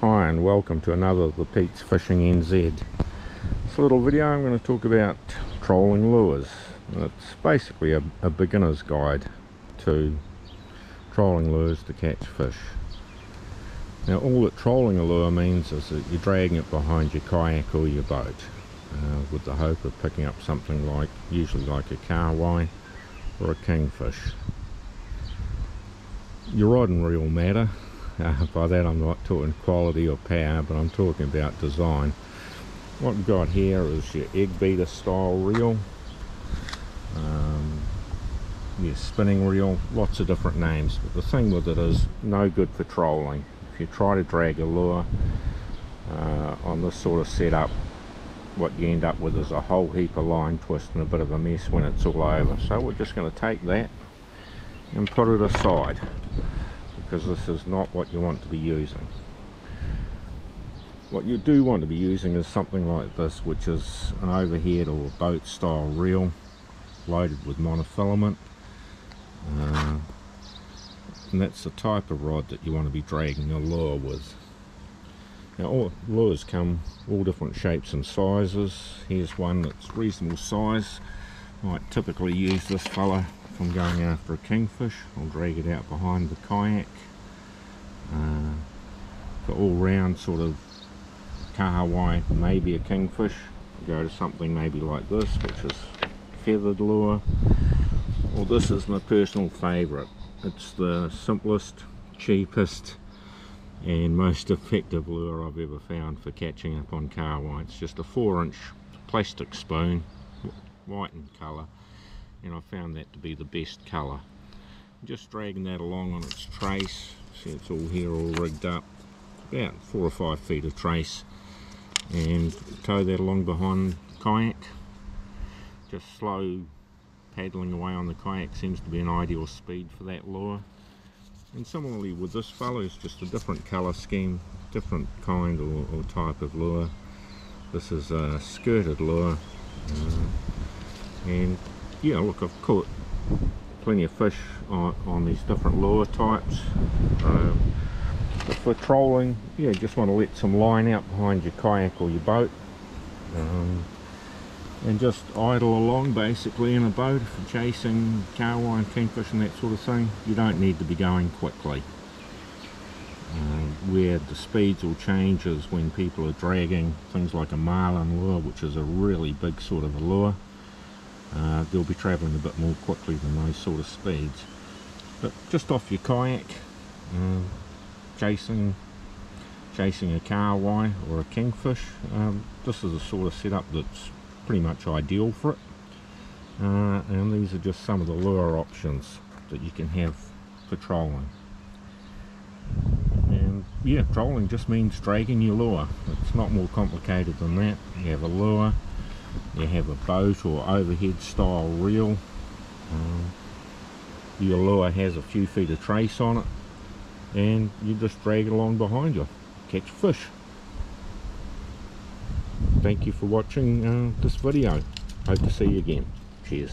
Hi and welcome to another of the Pete's Fishing NZ. This little video I'm going to talk about trolling lures. It's basically a beginner's guide to trolling lures to catch fish. Now all that trolling a lure means is that you're dragging it behind your kayak or your boat with the hope of picking up something like, usually like a kahawai or a kingfish. Your rod and reel matter. By that I'm not talking quality or power, but I'm talking about design. What we've got here is your eggbeater style reel, your spinning reel, lots of different names, but the thing with it is no good for trolling. If you try to drag a lure on this sort of setup, what you end up with is a whole heap of line twist and a bit of a mess when it's all over. So we're just going to take that and put it aside, because this is not what you want to be using. What you do want to be using is something like this, which is an overhead or boat style reel loaded with monofilament, and that's the type of rod that you want to be dragging a lure with. Now all lures come all different shapes and sizes. Here's one that's reasonable size. Might typically use this fella if I'm going after a kingfish. I'll drag it out behind the kayak. For all round sort of kahawai, maybe a kingfish, go to something maybe like this, which is feathered lure. Well, this is my personal favourite. It's the simplest, cheapest and most effective lure I've ever found for catching up on kahawai. It's just a 4-inch plastic spoon, white in colour, and I found that to be the best colour. Just dragging that along on its trace. See, it's all here, all rigged up, about 4 or 5 feet of trace, and tow that along behind the kayak. Just slow paddling away on the kayak seems to be an ideal speed for that lure. And similarly with this fellow, it's just a different colour scheme, different kind or type of lure. This is a skirted lure, and yeah, look, I've caught plenty of fish on these different lure types. But for trolling, yeah, just want to let some line out behind your kayak or your boat, and just idle along basically in a boat. If you're chasing kahawai and kingfish and that sort of thing, you don't need to be going quickly. Where the speeds will change is when people are dragging things like a marlin lure, which is a really big sort of a lure. They'll be travelling a bit more quickly than those sort of speeds. But just off your kayak, chasing a kahawai or a kingfish, this is a sort of setup that's pretty much ideal for it. And these are just some of the lure options that you can have for trolling. And yeah, trolling just means dragging your lure. It's not more complicated than that. You have a lure, you have a boat or overhead style reel, your lure has a few feet of trace on it, and you just drag it along behind you, catch fish. Thank you for watching this video. Hope to see you again. Cheers.